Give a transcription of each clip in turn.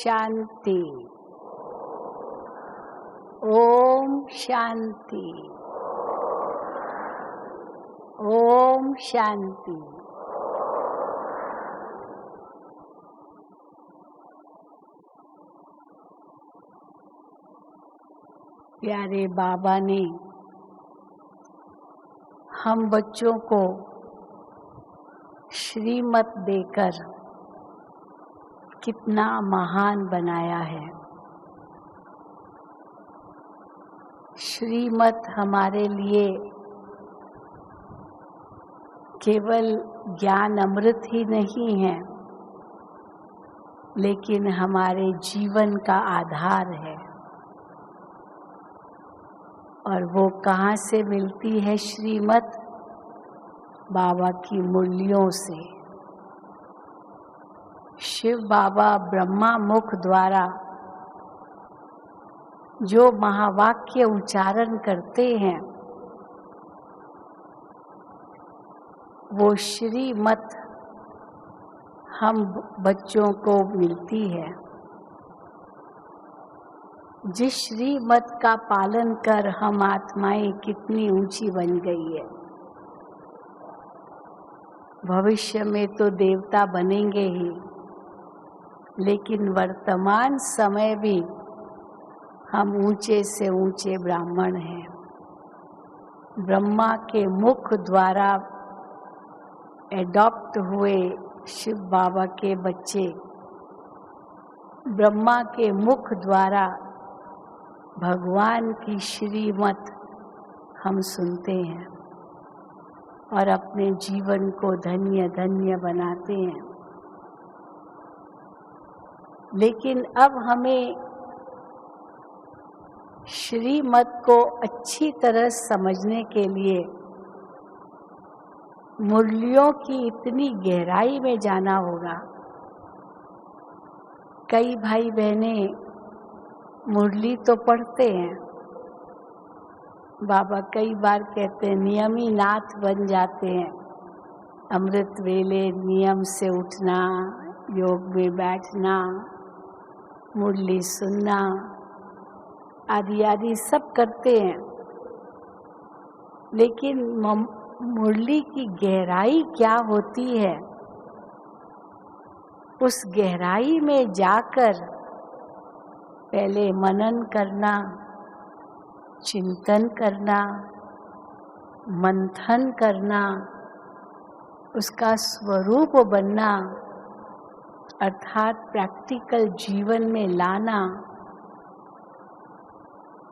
शांति। ओम शांति। ओम शांति। प्यारे बाबा ने हम बच्चों को श्रीमत देकर कितना महान बनाया है। श्रीमत हमारे लिए केवल ज्ञान अमृत ही नहीं है, लेकिन हमारे जीवन का आधार है। और वो कहाँ से मिलती है श्रीमत? बाबा की मुरलियों से। शिव बाबा ब्रह्मा मुख द्वारा जो महावाक्य उच्चारण करते हैं, वो श्रीमत हम बच्चों को मिलती है। जिस श्रीमत का पालन कर हम आत्माएं कितनी ऊंची बन गई है। भविष्य में तो देवता बनेंगे ही, लेकिन वर्तमान समय भी हम ऊंचे से ऊंचे ब्राह्मण हैं। ब्रह्मा के मुख द्वारा एडॉप्ट हुए शिव बाबा के बच्चे ब्रह्मा के मुख द्वारा भगवान की श्रीमत हम सुनते हैं और अपने जीवन को धन्य धन्य बनाते हैं। लेकिन अब हमें श्रीमत को अच्छी तरह समझने के लिए मुरलियों की इतनी गहराई में जाना होगा। कई भाई बहने मुरली तो पढ़ते हैं, बाबा कई बार कहते हैं नियमी नाथ बन जाते हैं। अमृत वेले नियम से उठना, योग में बैठना, मुरली सुनना आदि आदि सब करते हैं। लेकिन मुरली की गहराई क्या होती है? उस गहराई में जाकर पहले मनन करना, चिंतन करना, मंथन करना, उसका स्वरूप बनना, अर्थात प्रैक्टिकल जीवन में लाना।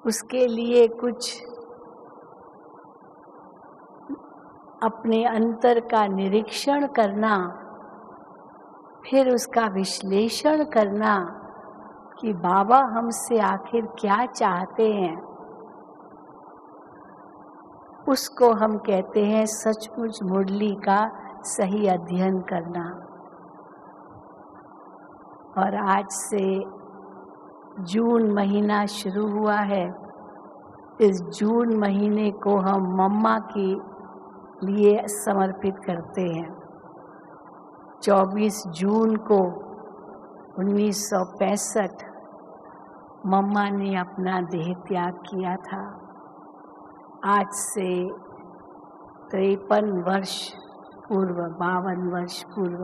उसके लिए कुछ अपने अंतर का निरीक्षण करना, फिर उसका विश्लेषण करना कि बाबा हमसे आखिर क्या चाहते हैं। उसको हम कहते हैं सचमुच मुरली का सही अध्ययन करना। और आज से जून महीना शुरू हुआ है। इस जून महीने को हम मम्मा के लिए समर्पित करते हैं। 24 जून को 1965 मम्मा ने अपना देह त्याग किया था। आज से 53 वर्ष पूर्व, 52 वर्ष पूर्व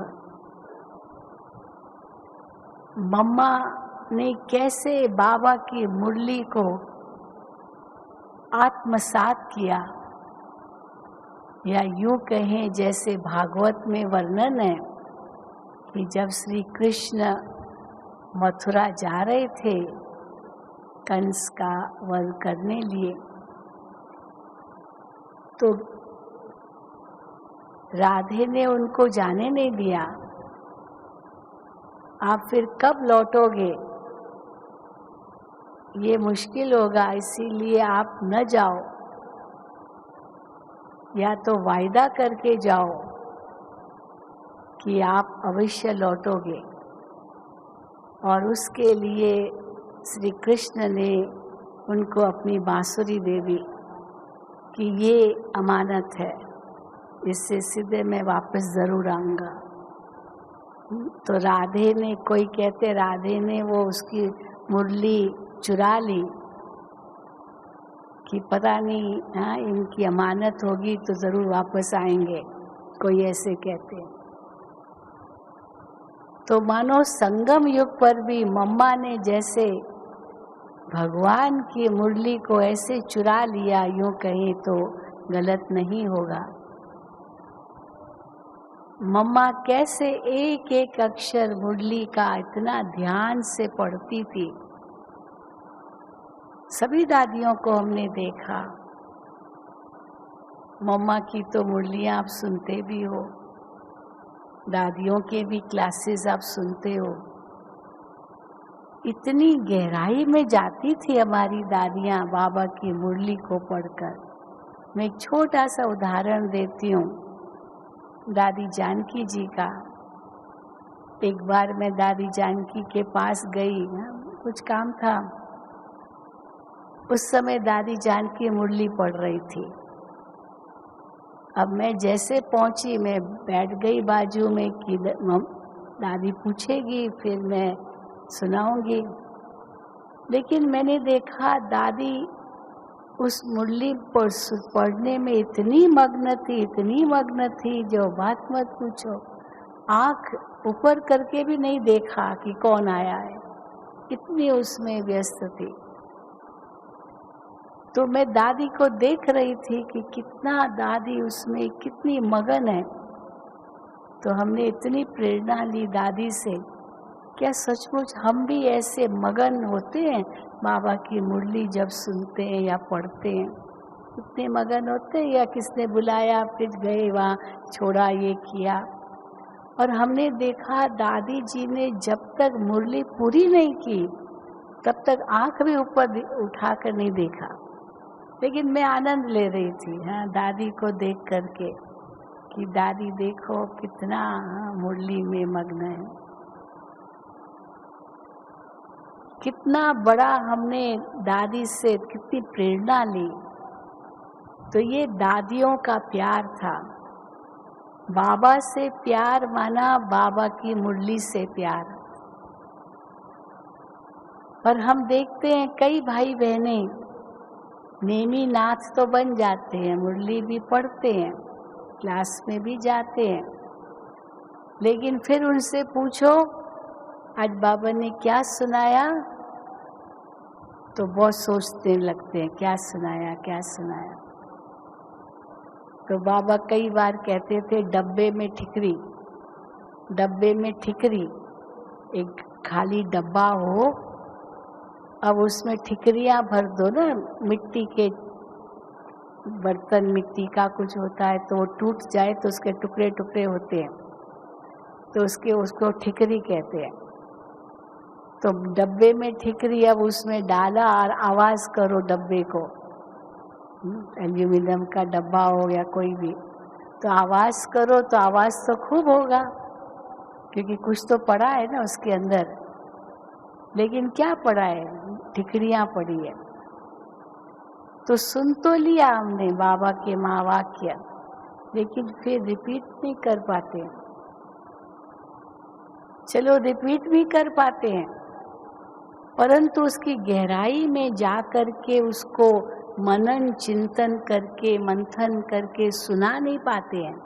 मम्मा ने कैसे बाबा की मुरली को आत्मसात किया, या यूं कहें जैसे भागवत में वर्णन है कि जब श्री कृष्ण मथुरा जा रहे थे कंस का वध करने लिए, तो राधे ने उनको जाने नहीं दिया। आप फिर कब लौटोगे? ये मुश्किल होगा, इसीलिए आप न जाओ, या तो वायदा करके जाओ कि आप अवश्य लौटोगे। और उसके लिए श्री कृष्ण ने उनको अपनी बांसुरी दे दी कि ये अमानत है, इससे सीधे मैं वापस ज़रूर आऊँगा। तो राधे ने, कोई कहते राधे ने वो उसकी मुरली चुरा ली कि पता नहीं, हाँ इनकी अमानत होगी तो जरूर वापस आएंगे, कोई ऐसे कहते हैं। तो मानो संगम युग पर भी मम्मा ने जैसे भगवान की मुरली को ऐसे चुरा लिया, यूं कहें तो गलत नहीं होगा। मम्मा कैसे एक एक अक्षर मुरली का इतना ध्यान से पढ़ती थी। सभी दादियों को हमने देखा, मम्मा की तो मुरलियां आप सुनते भी हो, दादियों के भी क्लासेस आप सुनते हो। इतनी गहराई में जाती थी हमारी दादियां बाबा की मुरली को पढ़कर। मैं एक छोटा सा उदाहरण देती हूँ दादी जानकी जी का। एक बार मैं दादी जानकी के पास गई, कुछ काम था। उस समय दादी जानकी मुरली पढ़ रही थी। अब मैं जैसे पहुंची, मैं बैठ गई बाजू में कि दादी पूछेगी फिर मैं सुनाऊंगी। लेकिन मैंने देखा दादी उस मुरली पढ़ने में इतनी मग्न थी, जो बात मत पूछो। आंख ऊपर करके भी नहीं देखा कि कौन आया है, इतनी उसमें व्यस्त थी। तो मैं दादी को देख रही थी कि कितना दादी उसमें कितनी मगन है। तो हमने इतनी प्रेरणा ली दादी से, क्या सचमुच हम भी ऐसे मगन होते हैं बाबा की मुरली जब सुनते हैं या पढ़ते हैं? इतने मगन होते हैं या किसने बुलाया फिर गए वहाँ, छोड़ा, ये किया। और हमने देखा दादी जी ने जब तक मुरली पूरी नहीं की तब तक आंख भी ऊपर उठाकर नहीं देखा। लेकिन मैं आनंद ले रही थी, हाँ, दादी को देख करके कि दादी देखो कितना मुरली में मग्न है। कितना बड़ा हमने दादी से कितनी प्रेरणा ली। तो ये दादियों का प्यार था। बाबा से प्यार माना बाबा की मुरली से प्यार। पर हम देखते हैं कई भाई बहने नेमी नाथ तो बन जाते हैं, मुरली भी पढ़ते हैं, क्लास में भी जाते हैं, लेकिन फिर उनसे पूछो आज बाबा ने क्या सुनाया, तो बहुत सोचने लगते हैं क्या सुनाया क्या सुनाया। तो बाबा कई बार कहते थे डब्बे में ठिकरी, एक खाली डब्बा हो, अब उसमें ठिकरियाँ भर दो ना, मिट्टी के बर्तन, मिट्टी का कुछ होता है तो वो टूट जाए तो उसके टुकड़े टुकड़े होते हैं, तो उसको ठिकरी कहते हैं। तो डब्बे में ठिकरी, अब उसमें डाला और आवाज करो डब्बे को, एल्यूमिनियम का डब्बा हो या कोई भी, तो आवाज करो तो आवाज तो खूब होगा क्योंकि कुछ तो पड़ा है ना उसके अंदर। लेकिन क्या पड़ा है? ठिकरियां पड़ी है। तो सुन तो लिया हमने बाबा के महावाक्य, लेकिन फिर रिपीट नहीं कर पाते। चलो रिपीट भी कर पाते हैं, परंतु उसकी गहराई में जा कर के उसको मनन चिंतन करके मंथन करके सुना नहीं पाते हैं।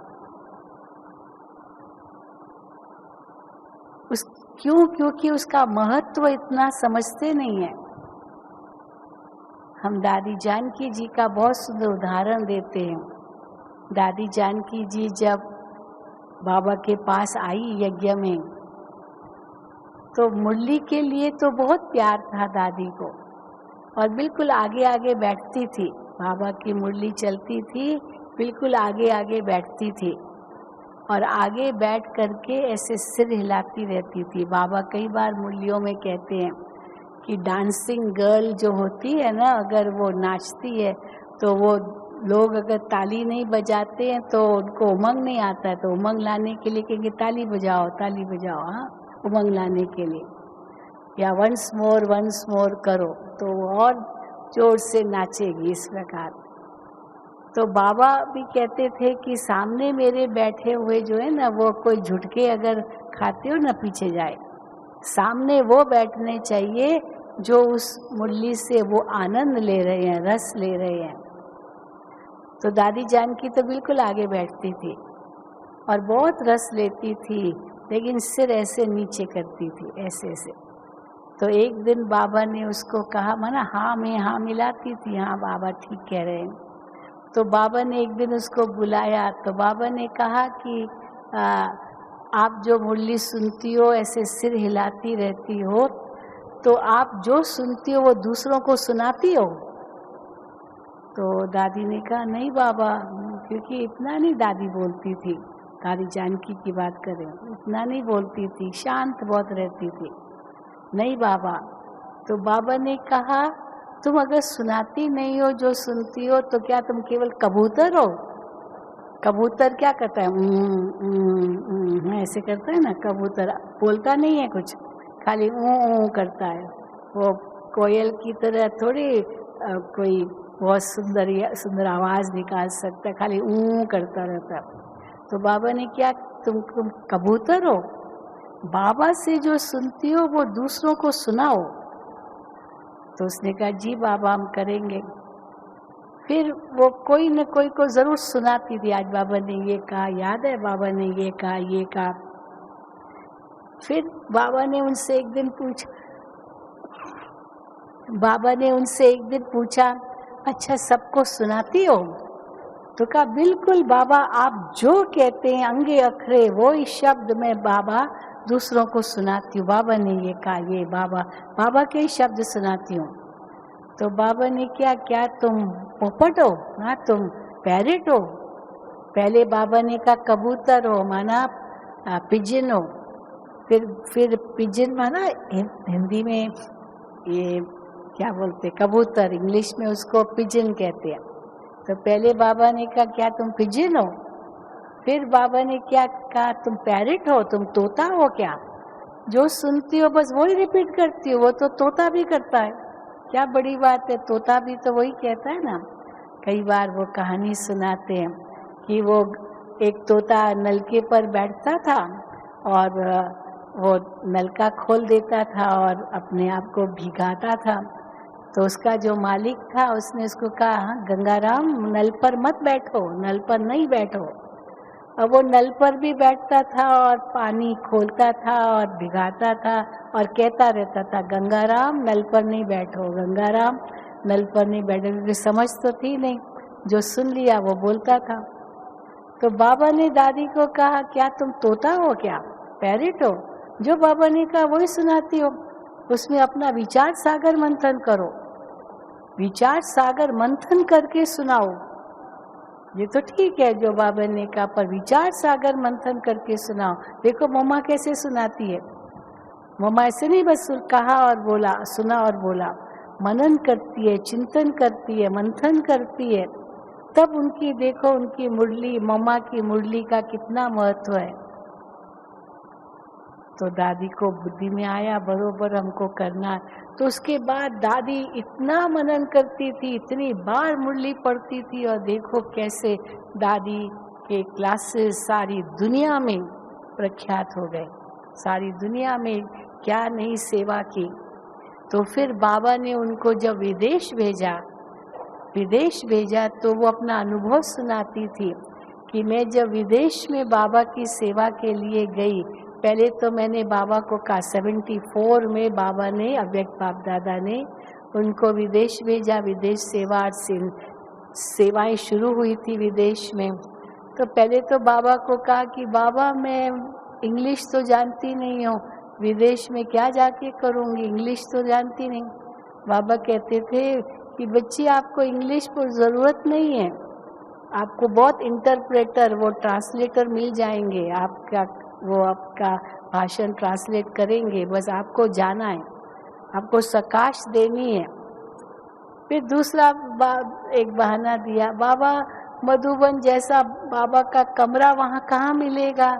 क्यों? क्योंकि उसका महत्व इतना समझते नहीं है। हम दादी जानकी जी का बहुत सुंदर उदाहरण देते हैं। दादी जानकी जी जब बाबा के पास आई यज्ञ में, तो मुरली के लिए तो बहुत प्यार था दादी को, और बिल्कुल आगे आगे बैठती थी। बाबा की मुरली चलती थी, बिल्कुल आगे आगे बैठती थी और आगे बैठ करके ऐसे सिर हिलाती रहती थी। बाबा कई बार मुरलियों में कहते हैं कि डांसिंग गर्ल जो होती है ना, अगर वो नाचती है तो वो लोग अगर ताली नहीं बजाते हैं तो उनको उमंग नहीं आता है, तो उमंग लाने के लिए कहेंगे ताली बजाओ, हाँ, उमंग लाने के लिए, या वंस मोर करो, तो और जोर से नाचेगी इस प्रकार। तो बाबा भी कहते थे कि सामने मेरे बैठे हुए जो है ना, वो कोई झुटके अगर खाते हो न पीछे जाए, सामने वो बैठने चाहिए जो उस मुरली से वो आनंद ले रहे हैं, रस ले रहे हैं। तो दादी जानकी तो बिल्कुल आगे बैठती थी और बहुत रस लेती थी, लेकिन सिर ऐसे नीचे करती थी, ऐसे ऐसे। तो एक दिन बाबा ने उसको कहा, माना हाँ में हाँ मिलाती थी, हाँ बाबा ठीक कह रहे हैं। तो बाबा ने एक दिन उसको बुलाया, तो बाबा ने कहा कि आप जो मुरली सुनती हो, ऐसे सिर हिलाती रहती हो, तो आप जो सुनती हो वो दूसरों को सुनाती हो? तो दादी ने कहा नहीं बाबा, क्योंकि इतना नहीं दादी बोलती थी, दादी जानकी की बात करें, इतना नहीं बोलती थी, शांत बहुत रहती थी। नहीं बाबा। तो बाबा ने कहा तुम अगर सुनाती नहीं हो, जो सुनती हो, तो क्या तुम केवल कबूतर हो? कबूतर क्या करता है? ऐसे करता है ना कबूतर, बोलता नहीं है कुछ, खाली करता है। वो कोयल की तरह थोड़ी कोई बहुत सुंदर आवाज निकाल सकता है, खाली करता रहता है। तो बाबा ने क्या, तुम कबूतर हो? बाबा से जो सुनती हो वो दूसरों को सुनाओ। तो उसने कहा जी बाबा हम करेंगे। फिर वो कोई न कोई को जरूर सुनाती थी, आज बाबा ने ये कहा, याद है बाबा ने ये कहा, ये कहा। फिर बाबा ने उनसे एक दिन पूछा, अच्छा सबको सुनाती हो? तो कहा बिल्कुल बाबा, आप जो कहते हैं अंगे अखरे वो ही शब्द में बाबा दूसरों को सुनाती हूँ। बाबा ने ये कहा, ये बाबा के ही शब्द सुनाती हूँ। तो बाबा ने क्या तुम पोपट हो? हाँ तुम पैरेट हो? पहले बाबा ने कहा कबूतर हो, माना पिजन हो। फिर पिजन माना हिंदी में ये क्या बोलते, कबूतर, इंग्लिश में उसको पिजन कहते हैं। तो पहले बाबा ने कहा क्या तुम पिजन हो? फिर बाबा ने क्या कहा, तुम पैरेट हो, तुम तोता हो क्या? जो सुनती हो बस वही रिपीट करती हो, वो तो तोता भी करता है, क्या बड़ी बात है, तोता भी तो वही कहता है ना। कई बार वो कहानी सुनाते हैं कि वो एक तोता नलके पर बैठता था और वो नलका खोल देता था और अपने आप को भिगाता था। तो उसका जो मालिक था उसने उसको कहा, गंगाराम नल पर मत बैठो, नल पर नहीं बैठो। अब वो नल पर भी बैठता था और पानी खोलता था और भिगाता था और कहता रहता था, गंगाराम नल पर नहीं बैठो, गंगाराम नल पर नहीं बैठो, क्योंकि समझ तो थी नहीं, जो सुन लिया वो बोलता था। तो बाबा ने दादी को कहा, क्या तुम तोता हो क्या, पैरेट हो? जो बाबा ने कहा वही सुनाती हो, उसमें अपना विचार सागर मंथन करो, विचार सागर मंथन करके सुनाओ। ये तो ठीक है जो बाबा ने कहा, पर विचार सागर मंथन करके सुनाओ। देखो मम्मा कैसे सुनाती है, मम्मा ऐसे नहीं बस कहा और बोला, सुना और बोला, मनन करती है, चिंतन करती है, मंथन करती है, तब उनकी देखो उनकी मुरली, मम्मा की मुरली का कितना महत्व है। तो दादी को बुद्धि में आया बरोबर हमको करना। तो उसके बाद दादी इतना मनन करती थी, इतनी बार मुरली पढ़ती थी, और देखो कैसे दादी के क्लासेस सारी दुनिया में प्रख्यात हो गए, सारी दुनिया में क्या नहीं सेवा की। तो फिर बाबा ने उनको जब विदेश भेजा तो वो अपना अनुभव सुनाती थी कि मैं जब विदेश में बाबा की सेवा के लिए गई, पहले तो मैंने बाबा को कहा, 74 में बाबा ने, अव्यक्त बाप दादा ने उनको विदेश भेजा, विदेश सेवाएं शुरू हुई थी विदेश में। तो पहले तो बाबा को कहा कि बाबा मैं इंग्लिश तो जानती नहीं हूँ, विदेश में क्या जाके करूँगी, इंग्लिश तो जानती नहीं। बाबा कहते थे कि बच्ची आपको इंग्लिश पर ज़रूरत नहीं है, आपको बहुत इंटरप्रेटर, वो ट्रांसलेटर मिल जाएंगे, आपका भाषण ट्रांसलेट करेंगे, बस आपको जाना है, आपको सकाश देनी है। फिर दूसरा एक बहाना दिया, बाबा मधुबन जैसा बाबा का कमरा वहाँ कहाँ मिलेगा?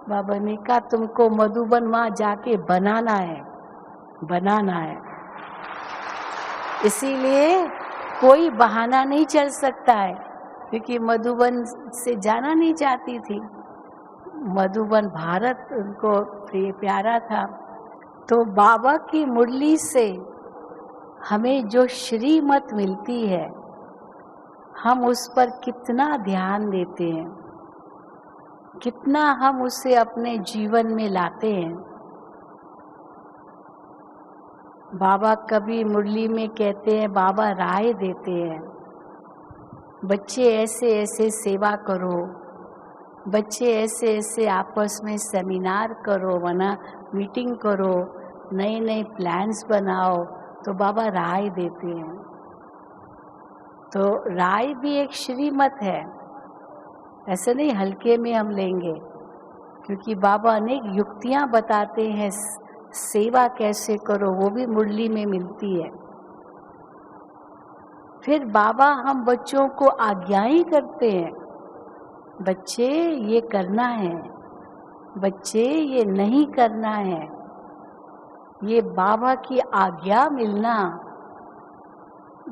बाबा ने कहा तुमको मधुबन वहाँ जाके बनाना है। इसीलिए कोई बहाना नहीं चल सकता है, क्योंकि मधुबन से जाना नहीं चाहती थी। मधुबन भारत उनको प्यारा था। तो बाबा की मुरली से हमें जो श्रीमत मिलती है, हम उस पर कितना ध्यान देते हैं, कितना हम उसे अपने जीवन में लाते हैं। बाबा कभी मुरली में कहते हैं, बाबा राय देते हैं, बच्चे ऐसे ऐसे सेवा करो, बच्चे ऐसे ऐसे आपस में सेमिनार करो, वरना मीटिंग करो, नए नए प्लान्स बनाओ। तो बाबा राय देते हैं। तो राय भी एक श्रीमत है, ऐसे नहीं हल्के में हम लेंगे, क्योंकि बाबा अनेक युक्तियां बताते हैं, सेवा कैसे करो, वो भी मुरली में मिलती है। फिर बाबा हम बच्चों को आज्ञाएं करते हैं, बच्चे ये करना है, बच्चे ये नहीं करना है। ये बाबा की आज्ञा मिलना,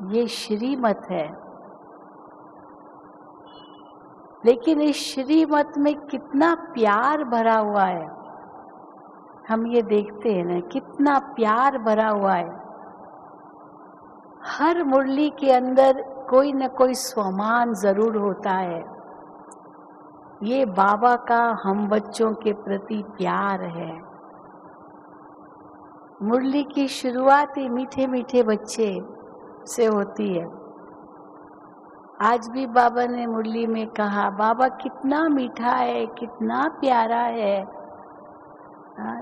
ये श्रीमत है। लेकिन इस श्रीमत में कितना प्यार भरा हुआ है, हम ये देखते हैं ना, कितना प्यार भरा हुआ है। हर मुरली के अंदर कोई न कोई स्वमान जरूर होता है। ये बाबा का हम बच्चों के प्रति प्यार है। मुरली की शुरुआत ही मीठे मीठे बच्चे से होती है। आज भी बाबा ने मुरली में कहा, बाबा कितना मीठा है, कितना प्यारा है।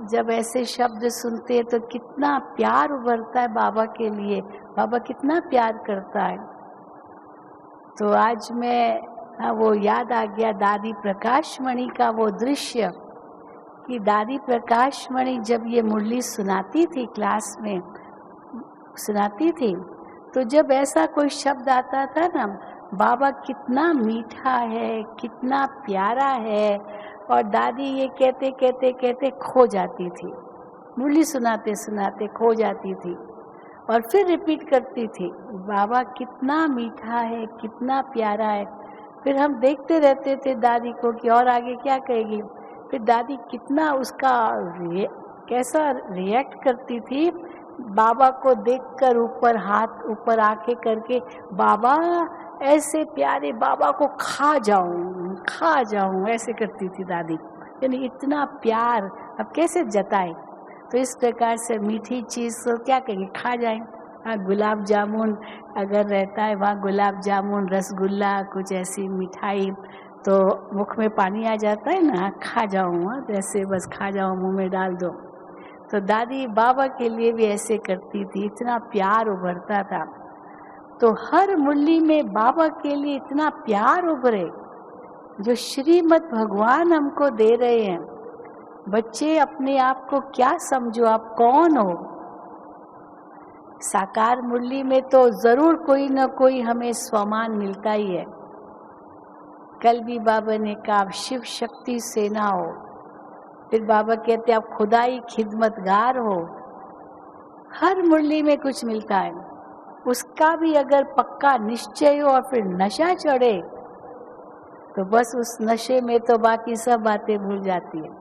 जब ऐसे शब्द सुनते हैं तो कितना प्यार उभरता है बाबा के लिए, बाबा कितना प्यार करता है। तो आज मैं वो याद आ गया दादी प्रकाश मणि का वो दृश्य, कि दादी प्रकाश मणि जब ये मुरली सुनाती थी, क्लास में सुनाती थी, तो जब ऐसा कोई शब्द आता था ना, बाबा कितना मीठा है, कितना प्यारा है, और दादी ये कहते कहते कहते खो जाती थी, मुरली सुनाते सुनाते खो जाती थी, और फिर रिपीट करती थी, बाबा कितना मीठा है, कितना प्यारा है। फिर हम देखते रहते थे दादी को कि और आगे क्या कहेगी। फिर दादी कितना उसका कैसा रिएक्ट करती थी, बाबा को देखकर ऊपर हाथ ऊपर आके करके, बाबा ऐसे प्यारे, बाबा को खा जाऊं ऐसे करती थी दादी। यानी इतना प्यार अब कैसे जताए। तो इस प्रकार से मीठी चीज को क्या कहेंगे, खा जाएं। हाँ, गुलाब जामुन अगर रहता है वहाँ, गुलाब जामुन, रसगुल्ला, कुछ ऐसी मिठाई, तो मुख में पानी आ जाता है ना, खा जाऊँ, ऐसे बस खा जाऊँ, मुंह में डाल दो। तो दादी बाबा के लिए भी ऐसे करती थी, इतना प्यार उभरता था। तो हर मुरली में बाबा के लिए इतना प्यार उभरे, जो श्रीमद् भगवान हमको दे रहे हैं। बच्चे अपने आप को क्या समझो, आप कौन हो। साकार मुरली में तो जरूर कोई न कोई हमें स्वमान मिलता ही है। कल भी बाबा ने कहा आप शिव शक्ति सेना हो, फिर बाबा कहते आप खुदाई खिदमतगार हो। हर मुरली में कुछ मिलता है, उसका भी अगर पक्का निश्चय हो और फिर नशा चढ़े तो बस उस नशे में तो बाकी सब बातें भूल जाती है।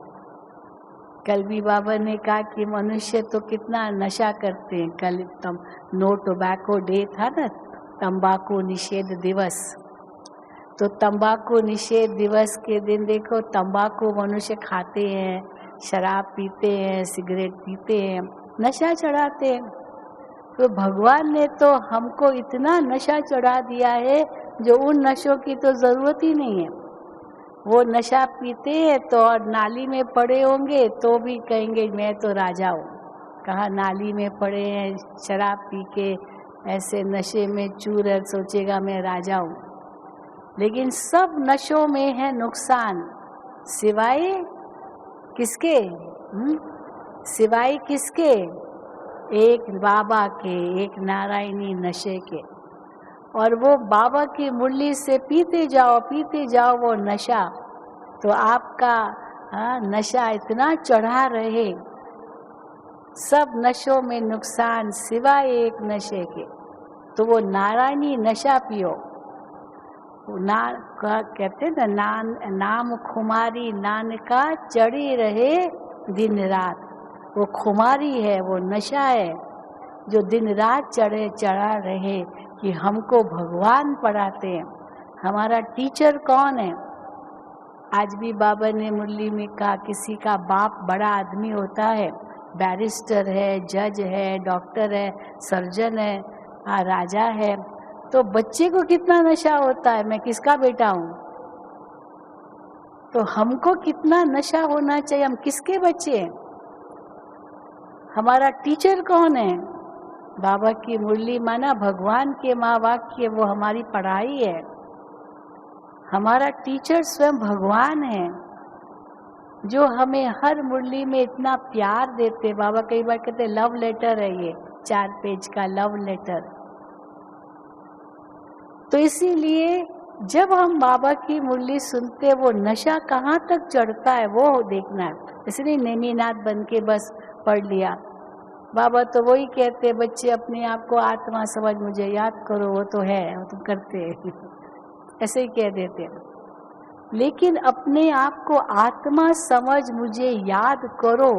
कल भी बाबा ने कहा कि मनुष्य तो कितना नशा करते हैं। कल नो टोबैको डे था ना, तंबाकू निषेध दिवस। तो तंबाकू निषेध दिवस के दिन देखो, तंबाकू मनुष्य खाते हैं, शराब पीते हैं, सिगरेट पीते हैं, नशा चढ़ाते हैं। तो भगवान ने तो हमको इतना नशा चढ़ा दिया है जो उन नशों की तो जरूरत ही नहीं है। वो नशा पीते हैं तो और नाली में पड़े होंगे तो भी कहेंगे मैं तो राजा हूँ। कहाँ नाली में पड़े हैं शराब पी के, ऐसे नशे में चूर है, सोचेगा मैं राजा हूँ। लेकिन सब नशों में है नुकसान, सिवाय किसके? सिवाय किसके? एक बाबा के, एक नारायणी नशे के। और वो बाबा की मुरली से पीते जाओ वो नशा, तो आपका नशा इतना चढ़ा रहे। सब नशों में नुकसान सिवाय एक नशे के, तो वो नारायणी नशा पियो। कहते ना, नाम खुमारी नानका चढ़ी रहे दिन रात। वो खुमारी है, वो नशा है जो दिन रात चढ़ा रहे कि हमको भगवान पढ़ाते हैं। हमारा टीचर कौन है? आज भी बाबा ने मुरली में कहा, किसी का बाप बड़ा आदमी होता है, बैरिस्टर है, जज है, डॉक्टर है, सर्जन है, राजा है, तो बच्चे को कितना नशा होता है, मैं किसका बेटा हूँ। तो हमको कितना नशा होना चाहिए, हम किसके बच्चे हैं? हमारा टीचर कौन है? बाबा की मुरली माना भगवान के माँ वाक्य, वो हमारी पढ़ाई है। हमारा टीचर स्वयं भगवान है जो हमें हर मुरली में इतना प्यार देते। बाबा कई बार कहते लव लेटर है ये, 4 पेज का लव लेटर। तो इसीलिए जब हम बाबा की मुरली सुनते, वो नशा कहाँ तक चढ़ता है वो देखना है। इसलिए नेमीनाथ बन के बस पढ़ लिया। बाबा तो वही कहते, बच्चे अपने आप को आत्मा समझ मुझे याद करो, वो तो है, वो तो करते ऐसे ही कह देते। लेकिन अपने आप को आत्मा समझ मुझे याद करो,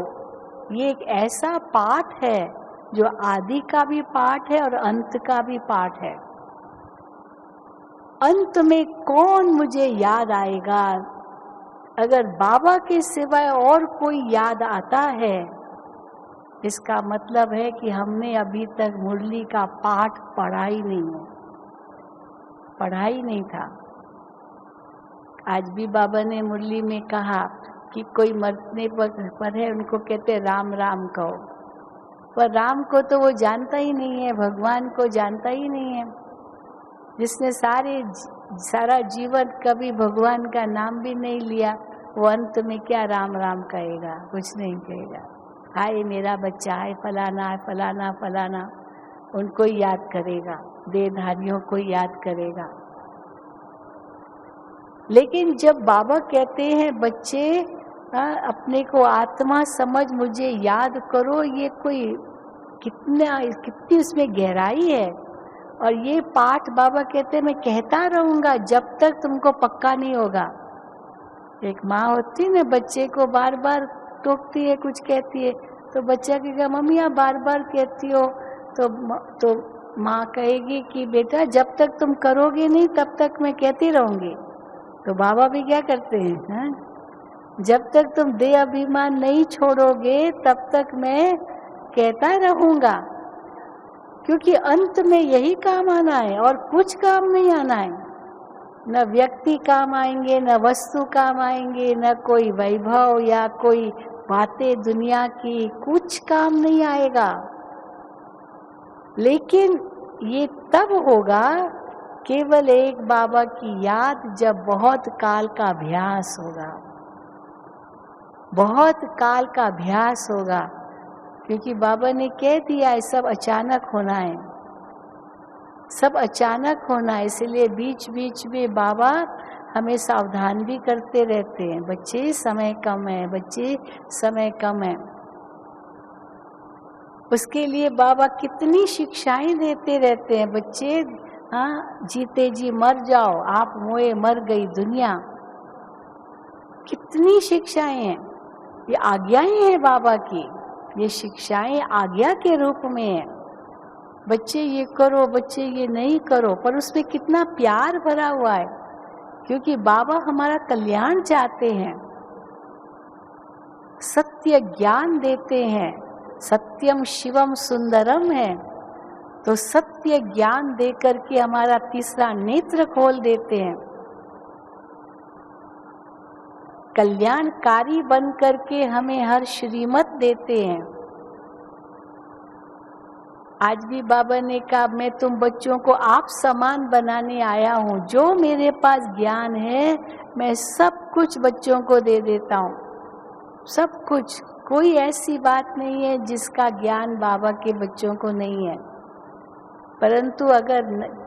ये एक ऐसा पाठ है जो आदि का भी पाठ है और अंत का भी पाठ है। अंत में कौन मुझे याद आएगा? अगर बाबा के सिवाय और कोई याद आता है, इसका मतलब है कि हमने अभी तक मुरली का पाठ पढ़ा ही नहीं था। आज भी बाबा ने मुरली में कहा कि कोई मरने पर है, उनको कहते राम राम कहो, पर राम को तो वो जानता ही नहीं है, भगवान को जानता ही नहीं है। जिसने सारा जीवन कभी भगवान का नाम भी नहीं लिया, वो अंत में क्या राम राम कहेगा? कुछ नहीं कहेगा। हाय मेरा बच्चा, हाय फलाना, फलाना फलाना, उनको ही याद करेगा, देहधारियों को याद करेगा। लेकिन जब बाबा कहते हैं बच्चे अपने को आत्मा समझ मुझे याद करो, ये कोई कितनी उसमें गहराई है। और ये पाठ बाबा कहते हैं मैं कहता रहूंगा जब तक तुमको पक्का नहीं होगा। एक माँ होती है ना, बच्चे को बार बार टोकती है, कुछ कहती है, तो बच्चा कहेगा मम्मी आप बार बार कहती हो, तो माँ कहेगी कि बेटा जब तक तुम करोगे नहीं तब तक मैं कहती रहूंगी। तो बाबा भी क्या करते हैं, जब तक तुम देह अभिमान नहीं छोड़ोगे तब तक मैं कहता रहूंगा, क्योंकि अंत में यही काम आना है और कुछ काम नहीं आना है। न व्यक्ति काम आएंगे, न वस्तु काम आएंगे, न कोई वैभव या कोई बातें दुनिया की, कुछ काम नहीं आएगा। लेकिन ये तब होगा केवल एक बाबा की याद, जब बहुत काल का अभ्यास होगा, बहुत काल का अभ्यास होगा। क्योंकि बाबा ने कह दिया है सब अचानक होना है, सब अचानक होना है। इसलिए बीच बीच में बाबा हमें सावधान भी करते रहते हैं, बच्चे समय कम है, बच्चे समय कम है। उसके लिए बाबा कितनी शिक्षाएं देते रहते हैं, बच्चे जीते जी मर जाओ, आप मोए मर गई दुनिया। कितनी शिक्षाएं हैं, ये आज्ञाएं हैं बाबा की, ये शिक्षाएं आज्ञा के रूप में है। बच्चे ये करो, बच्चे ये नहीं करो, पर उसमें कितना प्यार भरा हुआ है, क्योंकि बाबा हमारा कल्याण चाहते हैं, सत्य ज्ञान देते हैं। सत्यम शिवम सुंदरम है, तो सत्य ज्ञान देकर के हमारा तीसरा नेत्र खोल देते हैं। कल्याणकारी बन करके हमें हर श्रीमत देते हैं। आज भी बाबा ने कहा मैं तुम बच्चों को आप समान बनाने आया हूँ, जो मेरे पास ज्ञान है मैं सब कुछ बच्चों को दे देता हूँ, सब कुछ। कोई ऐसी बात नहीं है जिसका ज्ञान बाबा के बच्चों को नहीं है। परंतु अगर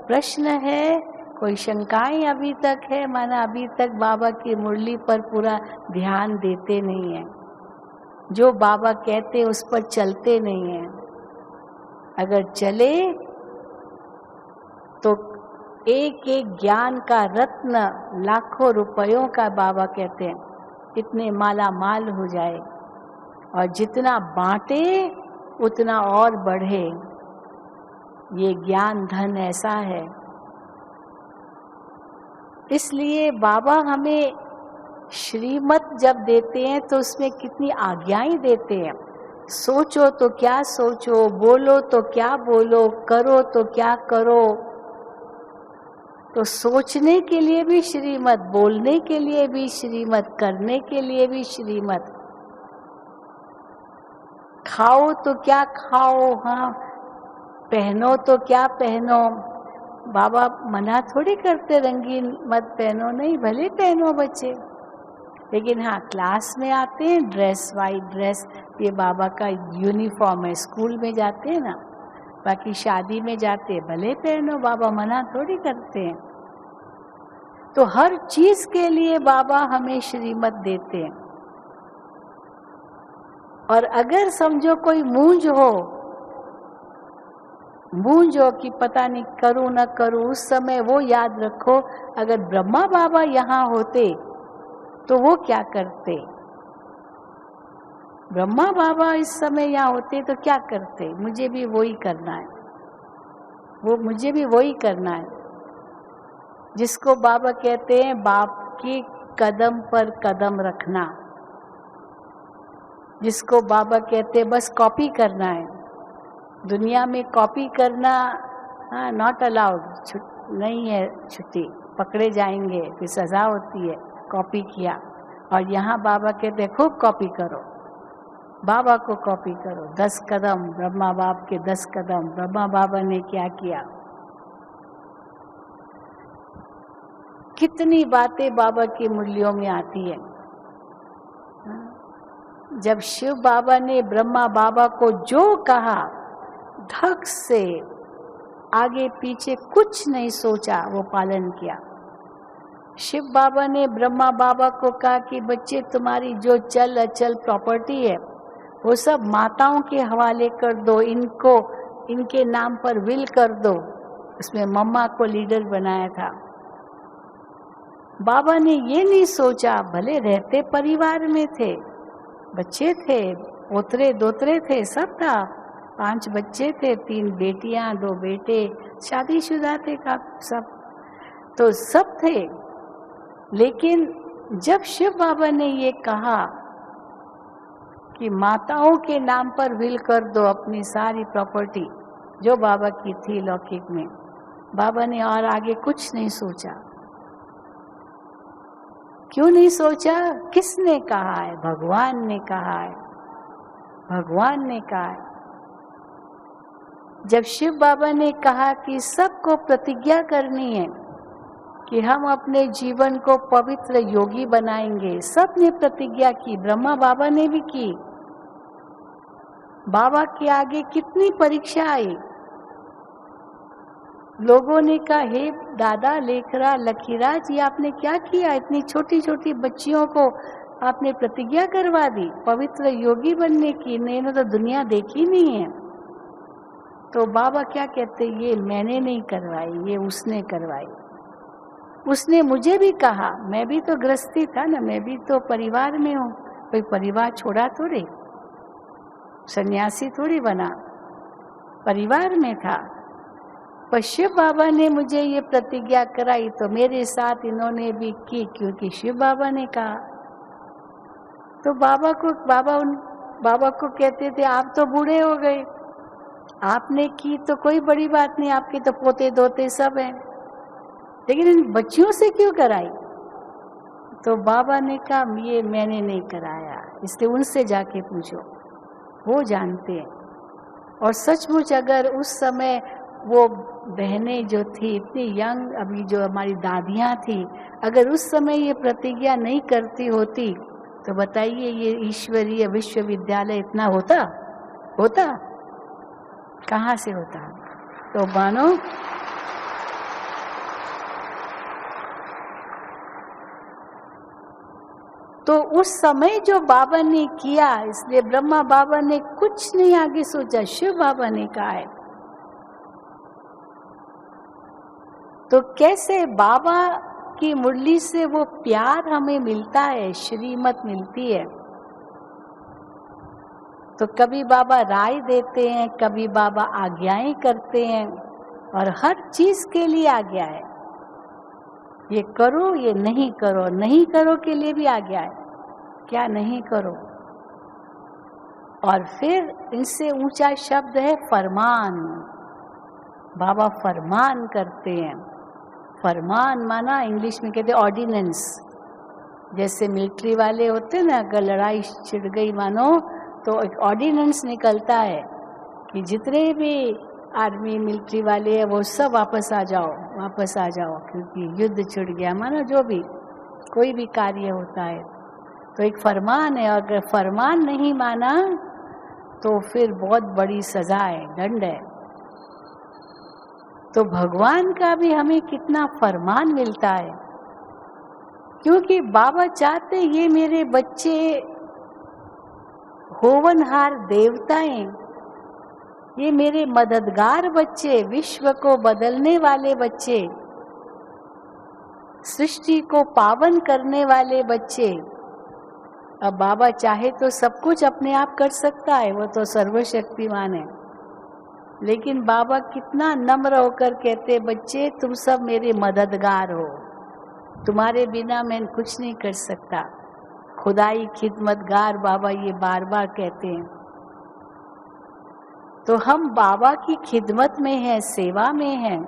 प्रश्न है, कोई शंकाएं अभी तक है, माना अभी तक बाबा की मुरली पर पूरा ध्यान देते नहीं है, जो बाबा कहते उस पर चलते नहीं है। अगर चले तो एक एक ज्ञान का रत्न लाखों रुपयों का बाबा कहते हैं इतने माला माल हो जाए, और जितना बांटे उतना और बढ़े। ये ज्ञान धन ऐसा है। इसलिए बाबा हमें श्रीमत जब देते हैं तो उसमें कितनी आज्ञाएं देते हैं। सोचो तो क्या सोचो, बोलो तो क्या बोलो, करो तो क्या करो। तो सोचने के लिए भी श्रीमत, बोलने के लिए भी श्रीमत, करने के लिए भी श्रीमत। खाओ तो क्या खाओ, हाँ, पहनो तो क्या पहनो। बाबा मना थोड़ी करते रंगीन मत पहनो, नहीं, भले पहनो बच्चे, लेकिन हाँ क्लास में आते हैं ड्रेस, वाइट ड्रेस, ये बाबा का यूनिफॉर्म है, स्कूल में जाते हैं ना, बाकी शादी में जाते भले पहनो, बाबा मना थोड़ी करते हैं। तो हर चीज के लिए बाबा हमें श्रीमत देते हैं। और अगर समझो कोई मूंज हो कि पता नहीं करूं न करूं, उस समय वो याद रखो अगर ब्रह्मा बाबा यहाँ होते तो वो क्या करते। ब्रह्मा बाबा इस समय यहाँ होते तो क्या करते। मुझे भी वही करना है, मुझे भी वही करना है जिसको बाबा कहते हैं बाप के कदम पर कदम रखना, जिसको बाबा कहते हैं बस कॉपी करना है। दुनिया में कॉपी करना नॉट अलाउड, नहीं है, छुट्टी, पकड़े जाएंगे, फिर सजा होती है कॉपी किया। और यहाँ बाबा कहते हैं खूब कॉपी करो, बाबा को कॉपी करो। 10 कदम ब्रह्मा बाप के 10 कदम, ब्रह्मा बाबा ने क्या किया। कितनी बातें बाबा की मुरलियों में आती है। जब शिव बाबा ने ब्रह्मा बाबा को जो कहा, धक से आगे पीछे कुछ नहीं सोचा, वो पालन किया। शिव बाबा ने ब्रह्मा बाबा को कहा कि बच्चे तुम्हारी जो चल अचल प्रॉपर्टी है वो सब माताओं के हवाले कर दो, इनको इनके नाम पर विल कर दो। उसमें मम्मा को लीडर बनाया था। बाबा ने ये नहीं सोचा, भले रहते परिवार में थे, बच्चे थे, पोतरे दोतरे थे, सब था, 5 बच्चे थे, 3 बेटियां 2 बेटे, शादीशुदा थे का सब, तो सब थे। लेकिन जब शिव बाबा ने ये कहा कि माताओं के नाम पर विल कर दो अपनी सारी प्रॉपर्टी जो बाबा की थी लौकिक में, बाबा ने और आगे कुछ नहीं सोचा। क्यों नहीं सोचा? किसने कहा है? भगवान ने कहा है, भगवान ने कहा है। जब शिव बाबा ने कहा कि सबको प्रतिज्ञा करनी है कि हम अपने जीवन को पवित्र योगी बनाएंगे, सबने प्रतिज्ञा की, ब्रह्मा बाबा ने भी की। बाबा के आगे कितनी परीक्षा आई। लोगों ने कहा, हे दादा लेखरा लखीराज, ये आपने क्या किया? इतनी छोटी छोटी बच्चियों को आपने प्रतिज्ञा करवा दी पवित्र योगी बनने की, इन्होंने तो दुनिया देखी नहीं है। तो बाबा क्या कहते, ये मैंने नहीं करवाई, ये उसने करवाई। उसने मुझे भी कहा, मैं भी तो गृहस्थी था ना, मैं भी तो परिवार में हूँ, कोई परिवार छोड़ा थोड़ी, सन्यासी थोड़ी बना, परिवार में था। पर शिव बाबा ने मुझे ये प्रतिज्ञा कराई तो मेरे साथ इन्होंने भी की, क्योंकि शिव बाबा ने कहा। तो बाबा को कहते थे, आप तो बूढ़े हो गए, आपने की तो कोई बड़ी बात नहीं, आपके तो पोते दोते सब हैं, लेकिन इन बच्चियों से क्यों कराई? तो बाबा ने कहा, ये मैंने नहीं कराया, इसलिए उनसे जाके पूछो, वो जानते हैं। और सचमुच अगर उस समय वो बहनें जो थी इतनी यंग, अभी जो हमारी दादियाँ थी, अगर उस समय ये प्रतिज्ञा नहीं करती होती तो बताइए ये ईश्वरीय विश्वविद्यालय इतना होता कहाँ से होता? तो मानो तो उस समय जो बाबा ने किया, इसलिए ब्रह्मा बाबा ने कुछ नहीं आगे सोचा, शिव बाबा ने कहा है। तो कैसे बाबा की मुरली से वो प्यार हमें मिलता है, श्रीमत मिलती है। तो कभी बाबा राय देते हैं, कभी बाबा आज्ञाएं करते हैं, और हर चीज के लिए आज्ञा है। ये करो, ये नहीं करो, नहीं करो के लिए भी आज्ञा है, क्या नहीं करो। और फिर इनसे ऊंचा शब्द है फरमान। बाबा फरमान करते हैं। फरमान माना इंग्लिश में कहते हैं ऑर्डिनेंस। जैसे मिलिट्री वाले होते हैं ना, अगर लड़ाई छिड़ गई मानो तो एक ऑर्डिनेंस निकलता है कि जितने भी आर्मी मिलिट्री वाले हैं वो सब वापस आ जाओ, वापस आ जाओ, क्योंकि युद्ध छिड़ गया मानो, जो भी कोई भी कार्य होता है तो एक फरमान है। और अगर फरमान नहीं माना तो फिर बहुत बड़ी सजा है, दंड है। तो भगवान का भी हमें कितना फरमान मिलता है, क्योंकि बाबा चाहते ये मेरे बच्चे होवनहार देवताएं, ये मेरे मददगार बच्चे, विश्व को बदलने वाले बच्चे, सृष्टि को पावन करने वाले बच्चे। अब बाबा चाहे तो सब कुछ अपने आप कर सकता है, वो तो सर्वशक्तिमान है, लेकिन बाबा कितना नम्र होकर कहते, बच्चे तुम सब मेरे मददगार हो, तुम्हारे बिना मैं कुछ नहीं कर सकता। खुदाई खिदमतगार बाबा ये बार बार कहते हैं। तो हम बाबा की खिदमत में हैं, सेवा में हैं,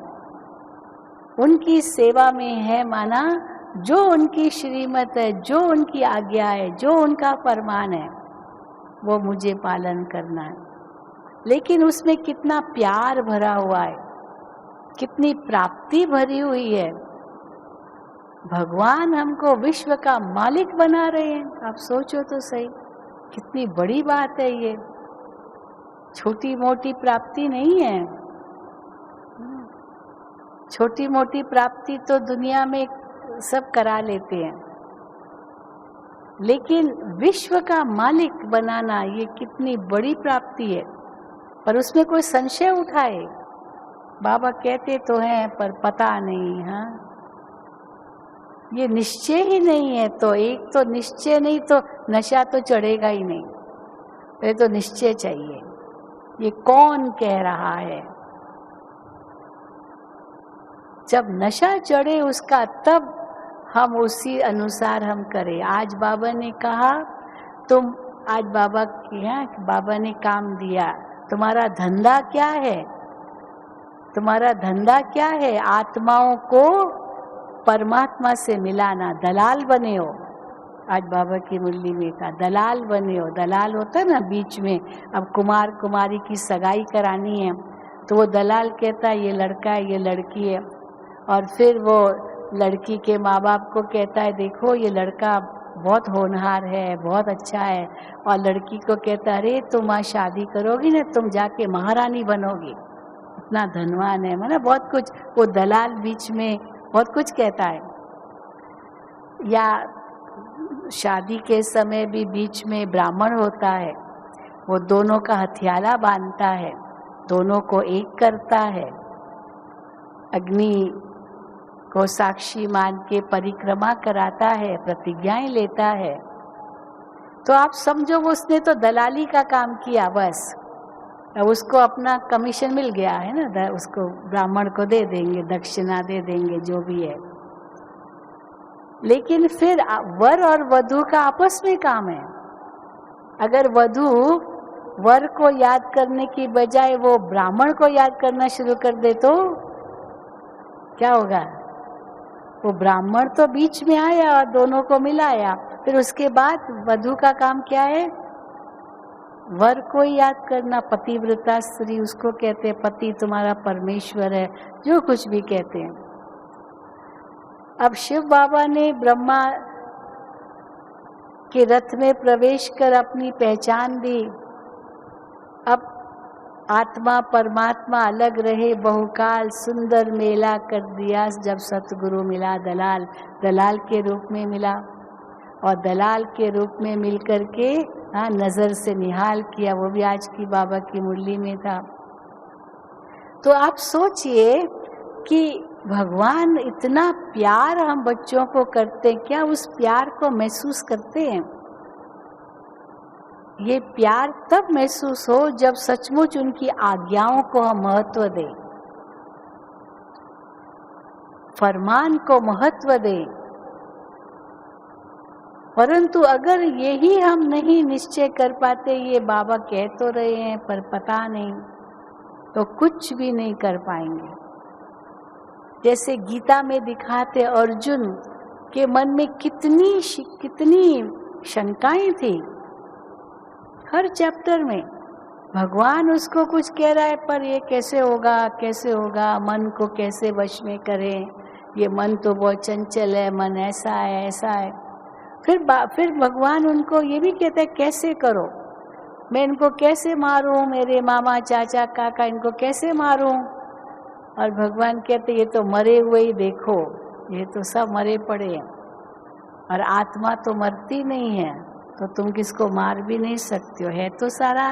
उनकी सेवा में है माना जो उनकी श्रीमत है, जो उनकी आज्ञा है, जो उनका फरमान है, वो मुझे पालन करना है। लेकिन उसमें कितना प्यार भरा हुआ है, कितनी प्राप्ति भरी हुई है। भगवान हमको विश्व का मालिक बना रहे हैं। आप सोचो तो सही, कितनी बड़ी बात है ये, छोटी मोटी प्राप्ति नहीं है। छोटी मोटी प्राप्ति तो दुनिया में सब करा लेते हैं, लेकिन विश्व का मालिक बनाना ये कितनी बड़ी प्राप्ति है। पर उसमें कोई संशय उठाए, बाबा कहते तो हैं पर पता नहीं। हाँ, ये निश्चय ही नहीं है। तो एक तो निश्चय नहीं तो नशा तो चढ़ेगा ही नहीं, पहले तो निश्चय चाहिए। ये कौन कह रहा है? जब नशा चढ़े उसका, तब हम उसी अनुसार हम करें। आज बाबा ने कहा तुम, आज बाबा किया, बाबा ने काम दिया, तुम्हारा धंधा क्या है? तुम्हारा धंधा क्या है? आत्माओं को परमात्मा से मिलाना, दलाल बने हो। आज बाबा की मुरली में था, दलाल बने हो। दलाल होता है ना बीच में, अब कुमार कुमारी की सगाई करानी है तो वो दलाल कहता है ये लड़का है, ये लड़की है, और फिर वो लड़की के माँ बाप को कहता है देखो ये लड़का बहुत होनहार है, बहुत अच्छा है, और लड़की को कहता है अरे तुम आज शादी करोगी ना, तुम जाके महारानी बनोगी, इतना धनवान है, मतलब बहुत कुछ। वो दलाल बीच में बहुत कुछ कहता है। या शादी के समय भी बीच में ब्राह्मण होता है, वो दोनों का हथियाला बांधता है, दोनों को एक करता है, अग्नि को साक्षी मान के परिक्रमा कराता है, प्रतिज्ञाएं लेता है। तो आप समझो उसने तो दलाली का काम किया बस, अब उसको अपना कमीशन मिल गया है ना, उसको ब्राह्मण को दे देंगे, दक्षिणा दे देंगे, जो भी है। लेकिन फिर वर और वधू का आपस में काम है। अगर वधू वर को याद करने की बजाय वो ब्राह्मण को याद करना शुरू कर दे तो क्या होगा? वो ब्राह्मण तो बीच में आया और दोनों को मिलाया, फिर उसके बाद वधू का काम क्या है? वर को याद करना। पतिव्रता स्त्री उसको कहते हैं, पति तुम्हारा परमेश्वर है, जो कुछ भी कहते हैं। अब शिव बाबा ने ब्रह्मा के रथ में प्रवेश कर अपनी पहचान दी। अब आत्मा परमात्मा अलग रहे बहुकाल, सुंदर मेला कर दिया जब सतगुरु मिला दलाल, दलाल के रूप में मिला, और दलाल के रूप में मिल कर के नजर से निहाल किया। वो भी आज की बाबा की मुरली में था। तो आप सोचिए कि भगवान इतना प्यार हम बच्चों को करते हैं, क्या उस प्यार को महसूस करते हैं? ये प्यार तब महसूस हो जब सचमुच उनकी आज्ञाओं को हम महत्व दें, फरमान को महत्व दें। परंतु अगर यही हम नहीं निश्चय कर पाते, ये बाबा कह तो रहे हैं पर पता नहीं, तो कुछ भी नहीं कर पाएंगे। जैसे गीता में दिखाते अर्जुन के मन में कितनी शंकाएं थी। हर चैप्टर में भगवान उसको कुछ कह रहा है, पर ये कैसे होगा, कैसे होगा, मन को कैसे वश में करें, ये मन तो बहुत चंचल है, मन ऐसा है ऐसा है। फिर भगवान उनको ये भी कहता है कैसे करो, मैं इनको कैसे मारूं, मेरे मामा चाचा काका इनको कैसे मारूं। और भगवान कहते ये तो मरे हुए ही देखो, ये तो सब मरे पड़े हैं और आत्मा तो मरती नहीं है, तो तुम किसको मार भी नहीं सकते हो। है तो सारा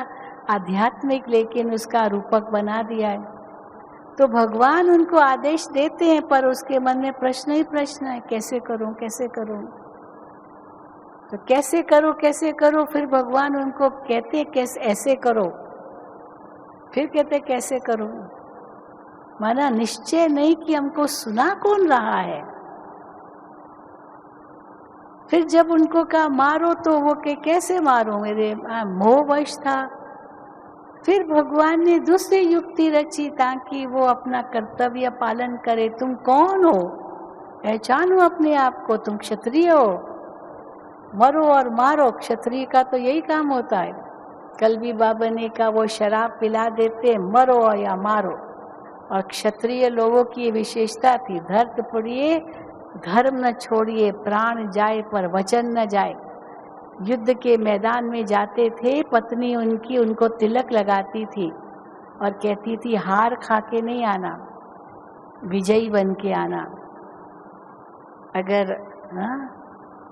आध्यात्मिक, लेकिन उसका रूपक बना दिया है। तो भगवान उनको आदेश देते हैं, पर उसके मन में प्रश्न ही प्रश्न है, कैसे करूं कैसे करूं। तो कैसे करो कैसे करो, फिर भगवान उनको कहते कैसे ऐसे करो, फिर कहते कैसे करो। माना निश्चय नहीं कि हमको सुना कौन रहा है। फिर जब उनको कहा मारो, तो वो के कैसे मारो, मेरे मोहवश था। फिर भगवान ने दूसरी युक्ति रची ताकि वो अपना कर्तव्य पालन करे। तुम कौन हो, पहचानो अपने आप को, तुम क्षत्रिय हो, मरो और मारो। क्षत्रिय का तो यही काम होता है। कल भी बाबा ने कहा वो शराब पिला देते, मरो या मारो। और क्षत्रिय लोगों की विशेषता थी, धर्त पड़िए धर्म न छोड़िए, प्राण जाए पर वचन न जाए। युद्ध के मैदान में जाते थे, पत्नी उनकी उनको तिलक लगाती थी और कहती थी हार खा के नहीं आना, विजयी बन के आना। अगर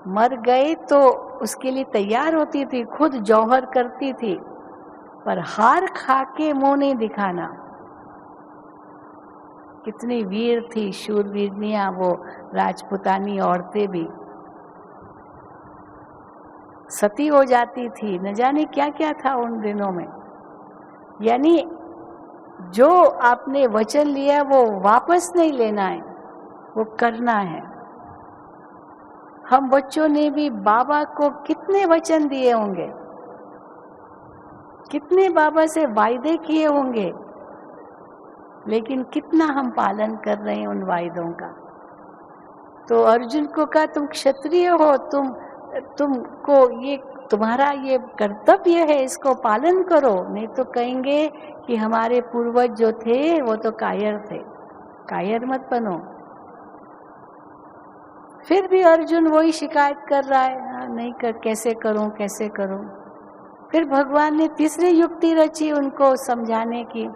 मर गए तो उसके लिए तैयार होती थी, खुद जौहर करती थी, पर हार खा के मुंह नहीं दिखाना। कितनी वीर थी, शूरवीरनियां वो राजपुतानी औरतें भी। सती हो जाती थी, न जाने क्या क्या था उन दिनों में। यानी जो आपने वचन लिया वो वापस नहीं लेना है, वो करना है। हम बच्चों ने भी बाबा को कितने वचन दिए होंगे, कितने बाबा से वायदे किए होंगे, लेकिन कितना हम पालन कर रहे हैं उन वायदों का। तो अर्जुन को कहा तुम क्षत्रिय हो, तुमको ये तुम्हारा ये कर्तव्य है, इसको पालन करो, नहीं तो कहेंगे कि हमारे पूर्वज जो थे वो तो कायर थे। कायर मत बनो। फिर भी अर्जुन वही शिकायत कर रहा है, नहीं कर, कैसे करूं कैसे करूं। फिर भगवान ने तीसरी युक्ति रची उनको समझाने की।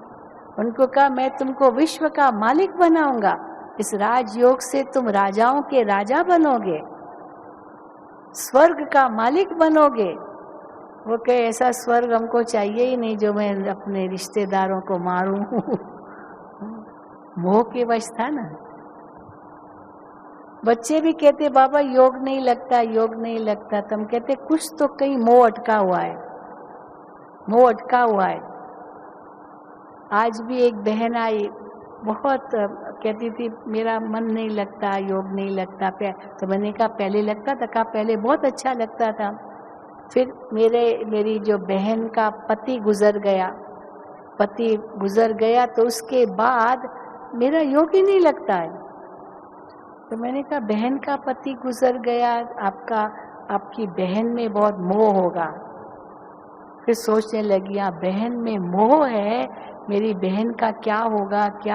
उनको कहा मैं तुमको विश्व का मालिक बनाऊंगा, इस राजयोग से तुम राजाओं के राजा बनोगे, स्वर्ग का मालिक बनोगे। वो कहे ऐसा स्वर्ग हमको चाहिए ही नहीं जो मैं अपने रिश्तेदारों को मारूं। मोह के वश था ना। बच्चे भी कहते बाबा योग नहीं लगता, योग नहीं लगता। तुम कहते कुछ तो कहीं मोह अटका हुआ है, मोह अटका हुआ है। आज भी एक बहन आई, बहुत कहती थी मेरा मन नहीं लगता, योग नहीं लगता। तो मैंने कहा पहले लगता था? कहा पहले बहुत अच्छा लगता था। फिर मेरी जो बहन का पति गुजर गया, तो उसके बाद मेरा योग ही नहीं लगता है। तो मैंने कहा बहन का पति गुजर गया, आपकी बहन में बहुत मोह होगा। फिर सोचने लगी बहन में मोह है, मेरी बहन का क्या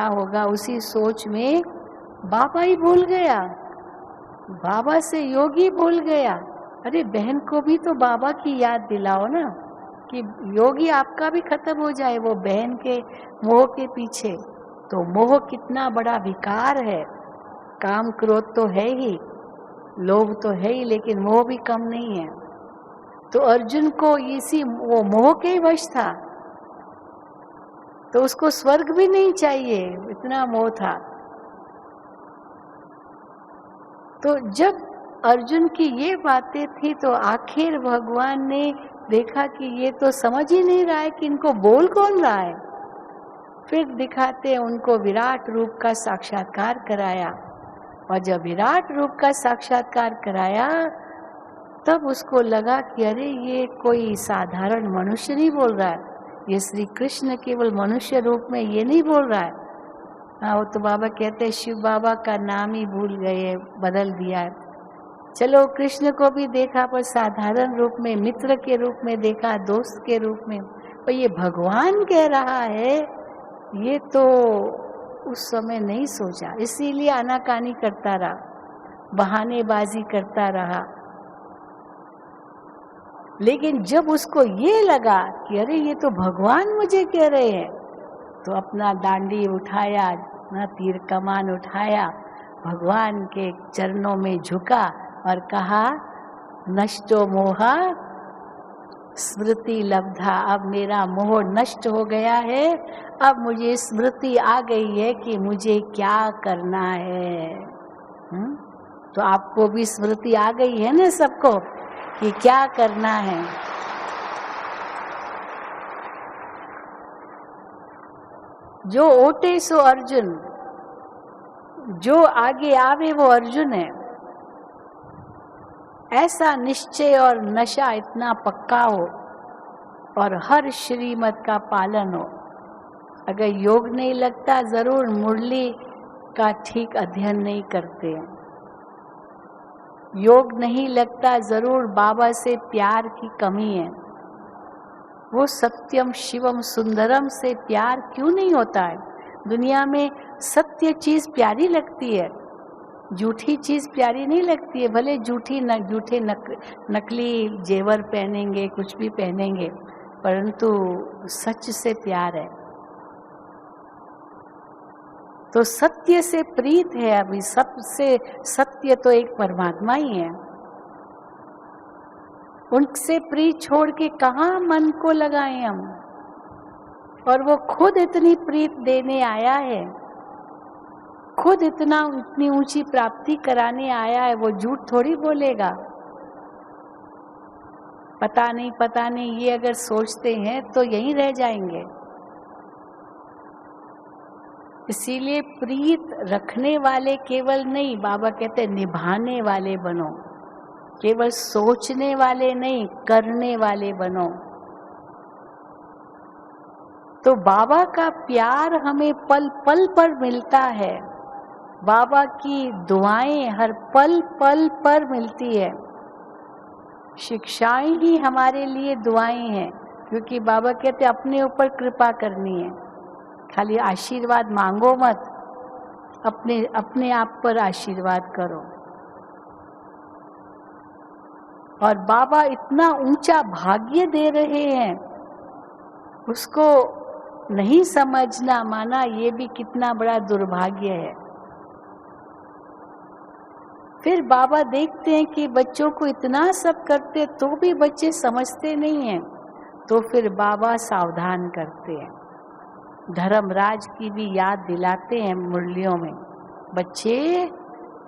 होगा। उसी सोच में बाबा ही भूल गया, बाबा से योगी भूल गया। अरे बहन को भी तो बाबा की याद दिलाओ ना, कि योगी आपका भी खत्म हो जाए वो बहन के मोह के पीछे। तो मोह कितना बड़ा विकार है। काम क्रोध तो है ही, लोभ तो है ही, लेकिन मोह भी कम नहीं है। तो अर्जुन को वो मोह के ही वश था, तो उसको स्वर्ग भी नहीं चाहिए, इतना मोह था। तो जब अर्जुन की ये बातें थी तो आखिर भगवान ने देखा कि ये तो समझ ही नहीं रहा है कि इनको बोल कौन रहा है। फिर दिखाते उनको विराट रूप का साक्षात्कार कराया, और जब विराट रूप का साक्षात्कार कराया तब उसको लगा कि अरे ये कोई साधारण मनुष्य नहीं बोल रहा है, ये श्री कृष्ण केवल मनुष्य रूप में ये नहीं बोल रहा है। हाँ, वो तो बाबा कहते हैं शिव बाबा का नाम ही भूल गए, बदल दिया है। चलो कृष्ण को भी देखा पर साधारण रूप में, मित्र के रूप में देखा, दोस्त के रूप में, पर ये भगवान कह रहा है, ये तो उस समय नहीं सोचा, इसीलिए आनाकानी करता रहा, बहानेबाजी करता रहा। लेकिन जब उसको ये लगा कि अरे ये तो भगवान मुझे कह रहे हैं, तो अपना डांडी उठाया, अपना तीर कमान उठाया, भगवान के चरणों में झुका और कहा नष्टो मोहा स्मृति लब्धा, अब मेरा मोह नष्ट हो गया है, अब मुझे स्मृति आ गई है कि मुझे क्या करना है। तो आपको भी स्मृति आ गई है ना सबको कि क्या करना है। जो ओटे सो अर्जुन, जो आगे आवे वो अर्जुन है। ऐसा निश्चय और नशा इतना पक्का हो और हर श्रीमत का पालन हो। अगर योग नहीं लगता जरूर मुरली का ठीक अध्ययन नहीं करते हैं। योग नहीं लगता जरूर बाबा से प्यार की कमी है। वो सत्यम शिवम सुंदरम से प्यार क्यों नहीं होता है? दुनिया में सत्य चीज प्यारी लगती है, झूठी चीज प्यारी नहीं लगती है। भले झूठे नकली जेवर पहनेंगे, कुछ भी पहनेंगे, परंतु सच से प्यार है। तो सत्य से प्रीत है। अभी सबसे सत्य तो एक परमात्मा ही है। उनसे प्रीत छोड़ के कहाँ मन को लगाएं हम? और वो खुद इतनी प्रीत देने आया है, खुद इतनी ऊंची प्राप्ति कराने आया है, वो झूठ थोड़ी बोलेगा। पता नहीं ये अगर सोचते हैं तो यहीं रह जाएंगे। इसीलिए प्रीत रखने वाले केवल नहीं, बाबा कहते निभाने वाले बनो। केवल सोचने वाले नहीं, करने वाले बनो। तो बाबा का प्यार हमें पल पल पर मिलता है। बाबा की दुआएं हर पल पल पर मिलती है। शिक्षाएं ही हमारे लिए दुआएं हैं, क्योंकि बाबा कहते अपने ऊपर कृपा करनी है। खाली आशीर्वाद मांगो मत, अपने आप पर आशीर्वाद करो। और बाबा इतना ऊंचा भाग्य दे रहे हैं, उसको नहीं समझना माना ये भी कितना बड़ा दुर्भाग्य है। फिर बाबा देखते हैं कि बच्चों को इतना सब करते तो भी बच्चे समझते नहीं हैं, तो फिर बाबा सावधान करते हैं। धर्मराज की भी याद दिलाते हैं मुरलियों में, बच्चे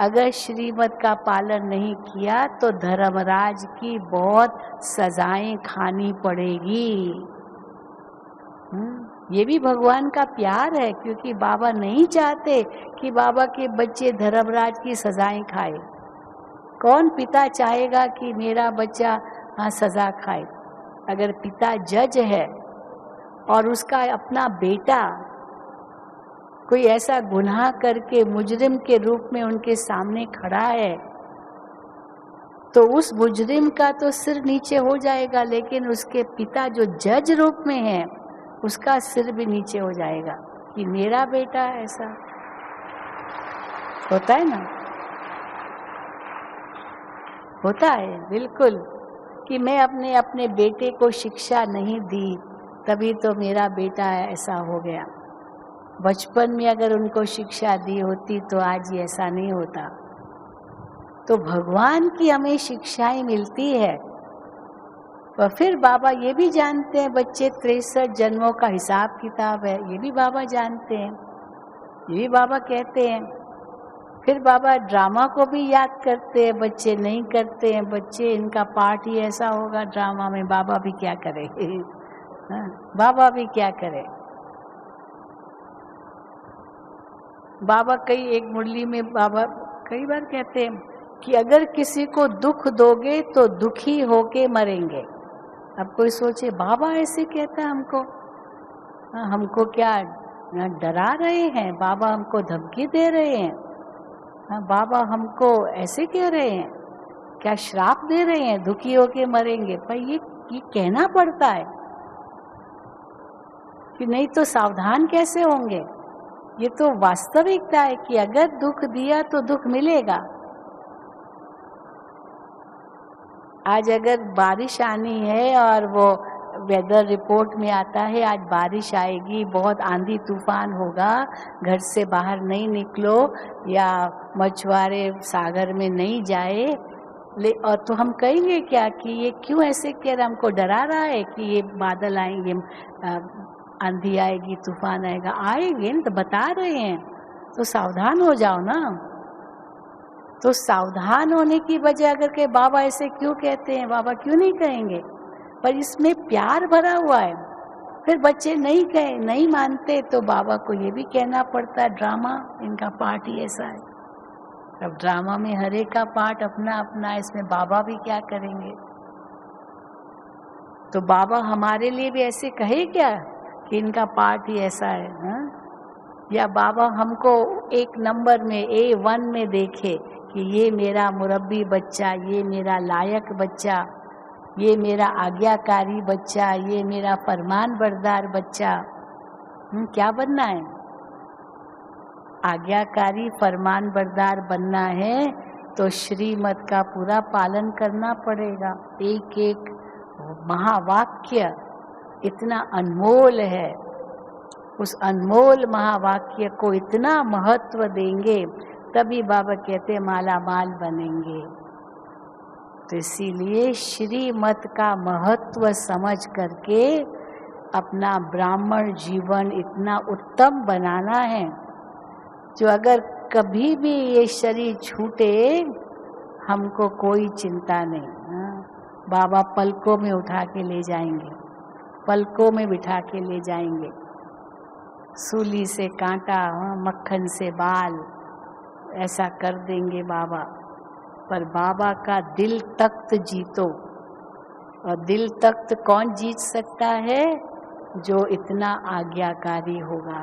अगर श्रीमत का पालन नहीं किया तो धर्मराज की बहुत सजाएं खानी पड़ेगी। ये भी भगवान का प्यार है, क्योंकि बाबा नहीं चाहते कि बाबा के बच्चे धर्मराज की सजाएं खाए। कौन पिता चाहेगा कि मेरा बच्चा सजा खाए? अगर पिता जज है और उसका अपना बेटा कोई ऐसा गुनाह करके मुजरिम के रूप में उनके सामने खड़ा है, तो उस मुजरिम का तो सिर नीचे हो जाएगा, लेकिन उसके पिता जो जज रूप में है उसका सिर भी नीचे हो जाएगा कि मेरा बेटा ऐसा होता है ना। होता है बिल्कुल, कि मैं अपने बेटे को शिक्षा नहीं दी तभी तो मेरा बेटा ऐसा हो गया। बचपन में अगर उनको शिक्षा दी होती तो आज ये ऐसा नहीं होता। तो भगवान की हमें शिक्षाएं मिलती है। और फिर बाबा ये भी जानते हैं बच्चे 63 जन्मों का हिसाब किताब है, ये भी बाबा जानते हैं, ये भी बाबा कहते हैं। फिर बाबा ड्रामा को भी याद करते हैं, बच्चे नहीं करते हैं, बच्चे इनका पार्ट ही ऐसा होगा ड्रामा में, बाबा भी क्या करे। बाबा भी क्या करे। बाबा एक मुरली में बाबा कई बार कहते हैं कि अगर किसी को दुख दोगे तो दुखी होके मरेंगे। अब कोई सोचे बाबा ऐसे कहता है हमको, हमको क्या डरा रहे हैं, बाबा हमको धमकी दे रहे हैं, बाबा हमको ऐसे कह रहे हैं, क्या श्राप दे रहे हैं, दुखी होके मरेंगे। पर ये कहना पड़ता है कि नहीं तो सावधान कैसे होंगे। ये तो वास्तविकता है कि अगर दुख दिया तो दुख मिलेगा। आज अगर बारिश आनी है और वो वेदर रिपोर्ट में आता है आज बारिश आएगी, बहुत आंधी तूफान होगा, घर से बाहर नहीं निकलो या मछुआरे सागर में नहीं जाए, और तो हम कहेंगे क्या कि ये क्यों ऐसे कह रहा, हमको डरा रहा है कि ये बादल आएंगे, आंधी आएगी, तूफान आएगा। आएंगे ना, तो बता रहे हैं, तो सावधान हो जाओ ना। तो सावधान होने की वजह अगर के बाबा ऐसे क्यों कहते हैं, बाबा क्यों नहीं कहेंगे, पर इसमें प्यार भरा हुआ है। फिर बच्चे नहीं मानते तो बाबा को ये भी कहना पड़ता है, ड्रामा इनका पार्ट ही ऐसा है। अब ड्रामा में हर एक का पार्ट अपना अपना, इसमें बाबा भी क्या करेंगे। तो बाबा हमारे लिए भी ऐसे कहे क्या कि इनका पार्ट ही ऐसा है, हा? या बाबा हमको एक नंबर में A1 में देखे कि ये मेरा मुरब्बी बच्चा, ये मेरा लायक बच्चा, ये मेरा आज्ञाकारी बच्चा, ये मेरा फरमान बरदार बच्चा। क्या बनना है, आज्ञाकारी फरमान बरदार बनना है तो श्रीमत का पूरा पालन करना पड़ेगा। एक एक महावाक्य इतना अनमोल है, उस अनमोल महावाक्य को इतना महत्व देंगे तभी बाबा कहते माला माल बनेंगे। तो इसीलिए श्रीमत का महत्व समझ करके अपना ब्राह्मण जीवन इतना उत्तम बनाना है जो अगर कभी भी ये शरीर छूटे हमको कोई चिंता नहीं। बाबा पलकों में उठा के ले जाएंगे, पलकों में बिठा के ले जाएंगे, सूली से कांटा, मक्खन से बाल, ऐसा कर देंगे बाबा। पर बाबा का दिल तख्त जीतो, और दिल तख्त कौन जीत सकता है, जो इतना आज्ञाकारी होगा।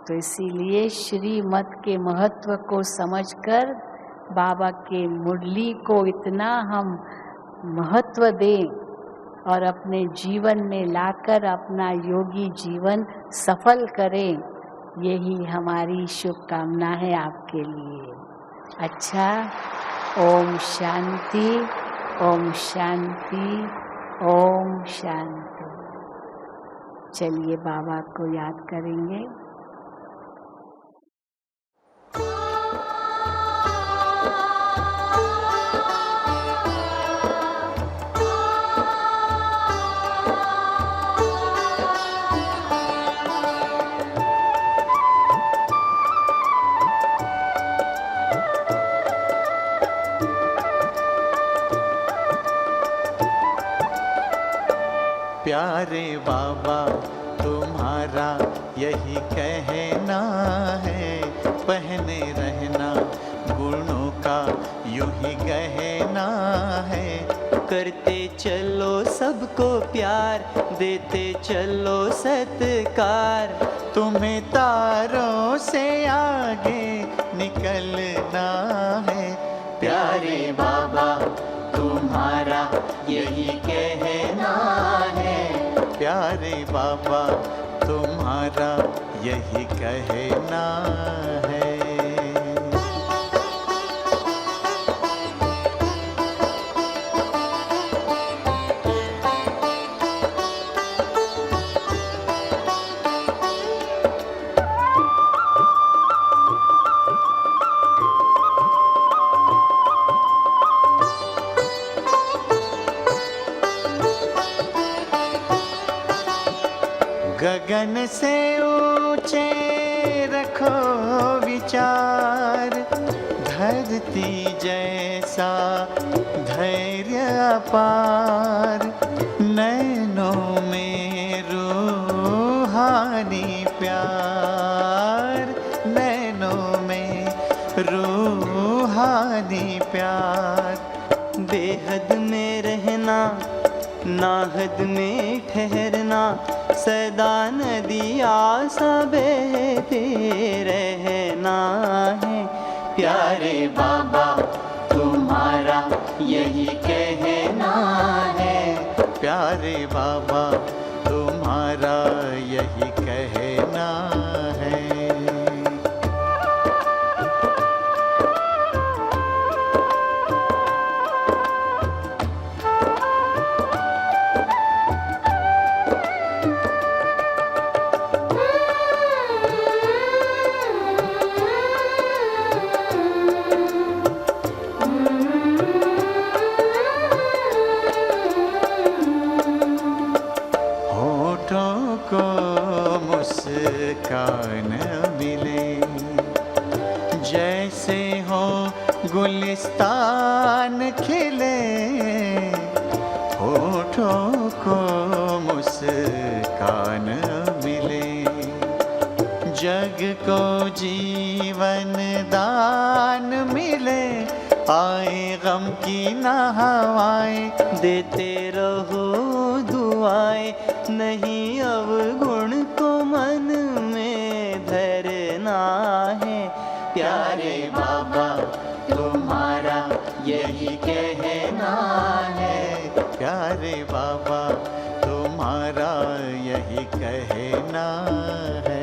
तो इसीलिए श्रीमत के महत्व को समझकर बाबा के मुरली को इतना हम महत्व दें और अपने जीवन में लाकर अपना योगी जीवन सफल करें, यही हमारी शुभकामना है आपके लिए। अच्छा, ओम शांति, ओम शांति, ओम शांति। चलिए बाबा को याद करेंगे। प्यारे बाबा तुम्हारा यही कहना है, पहने रहना गुणों का यूं ही गहना है। करते चलो सबको प्यार, देते चलो सत्कार, तुम्हें तारों से आगे निकलना है। प्यारे बाबा तुम्हारा यही कहना है, प्यारे बाबा तुम्हारा यही कहना है। गगन से ऊंचे में रखो विचार, धरती जैसा धैर्य अपार, नैनों में रूहानी प्यार, नैनों में रूहानी प्यार। बेहद में रहना, नाहद में ठहरना, सदा नदिया सा बहते रहना है। प्यारे बाबा तुम्हारा यही कहना है, प्यारे बाबा तुम्हारा यही कहना है। को मुस्कान मिले, जैसे हो गुलिस्तान खिले, होठों को मुस्कान मिले, जग को जीवन दान मिले, आए गम की न हवाएं, देते रहो दुआएं, नहीं अवगुण को मन में धरना है। प्यारे बाबा तुम्हारा यही कहना है, प्यारे बाबा तुम्हारा यही कहना है।